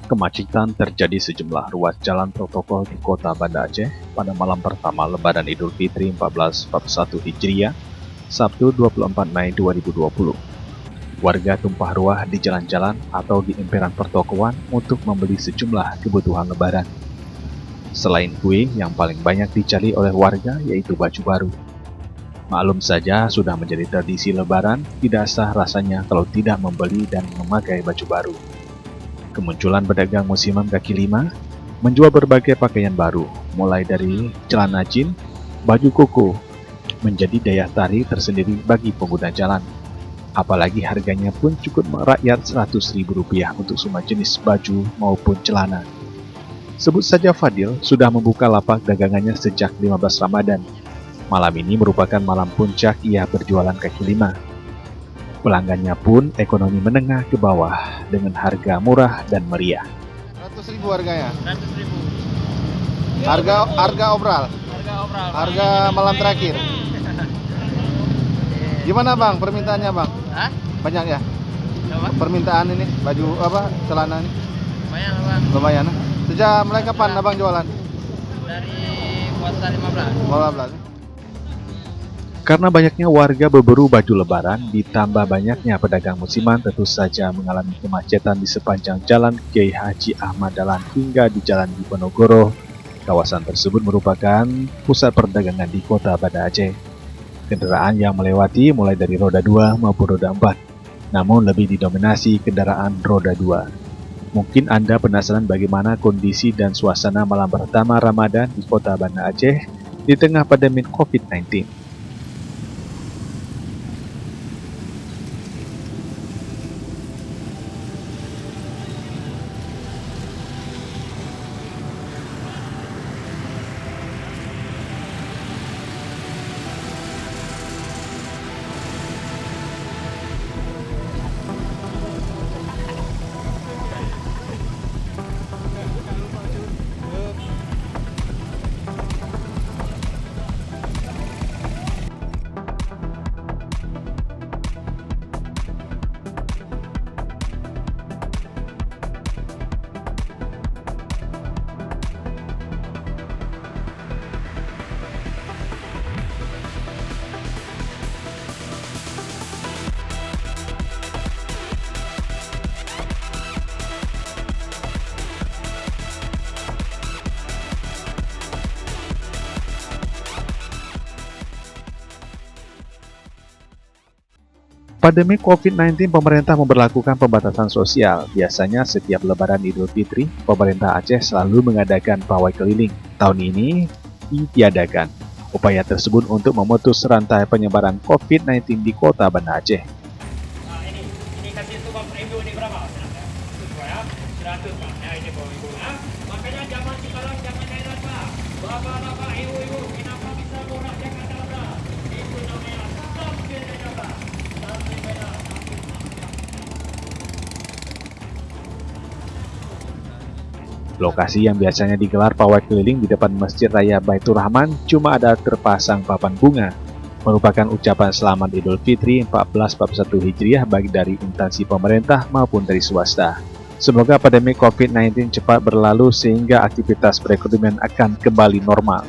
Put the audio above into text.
Kemacetan terjadi sejumlah ruas jalan protokol di kota Banda Aceh pada malam pertama Lebaran Idul Fitri 1441 Hijriah, Sabtu 24 Mei 2020. Warga tumpah ruah di jalan-jalan atau di emperan pertokoan untuk membeli sejumlah kebutuhan Lebaran. Selain kue, yang paling banyak dicari oleh warga yaitu baju baru. Maklum saja sudah menjadi tradisi Lebaran, tidak sah rasanya kalau tidak membeli dan memakai baju baru. Kemunculan pedagang musiman kaki lima menjual berbagai pakaian baru, mulai dari celana jin, baju koko, menjadi daya tarik tersendiri bagi pengguna jalan. Apalagi harganya pun cukup merakyat Rp100.000 untuk semua jenis baju maupun celana. Sebut saja Fadil sudah membuka lapak dagangannya sejak 15 Ramadan. Malam ini merupakan malam puncak ia berjualan kaki lima. Pelanggannya pun ekonomi menengah ke bawah dengan harga murah dan meriah. 100.000 harganya. 100.000. Harga obral. Harga malam terakhir. Gimana Bang permintaannya Bang? Hah? Banyak ya? Apa? Permintaan ini baju celana ini Lumayan Bang. lumayan. Sejak mulai kapan Abang jualan? Dari puasa 15. 15. Karena banyaknya warga berburu baju lebaran, ditambah banyaknya pedagang musiman tentu saja mengalami kemacetan di sepanjang jalan Kiai Haji Ahmad Dahlan hingga di Jalan Diponegoro. Kawasan tersebut merupakan pusat perdagangan di kota Banda Aceh. Kendaraan yang melewati mulai dari roda 2 maupun roda 4, namun lebih didominasi kendaraan roda 2. Mungkin Anda penasaran bagaimana kondisi dan suasana malam pertama Ramadan di kota Banda Aceh di tengah pandemi COVID-19. Pandemi COVID-19, pemerintah memberlakukan pembatasan sosial. Biasanya setiap Lebaran Idul Fitri, pemerintah Aceh selalu mengadakan pawai keliling. Tahun ini ditiadakan. Upaya tersebut untuk memutus rantai penyebaran COVID-19 di kota Banda Aceh. Nah, ini kasih itu Bapak Ibu ini berapa? 100 Pak. Ya ini Bapak Ibu ya. Makanya zaman sekarang jangan heran Pak. Bapak-bapak, ibu-ibu, kenapa bisa murah Jakarta Utara? Itu namanya sambil mencoba. Lokasi yang biasanya digelar pawai keliling di depan Masjid Raya Baitur Rahman cuma ada terpasang papan bunga. Merupakan ucapan selamat Idul Fitri 1441 Hijriah baik dari instansi pemerintah maupun dari swasta. Semoga pandemi COVID-19 cepat berlalu sehingga aktivitas perekonomian akan kembali normal.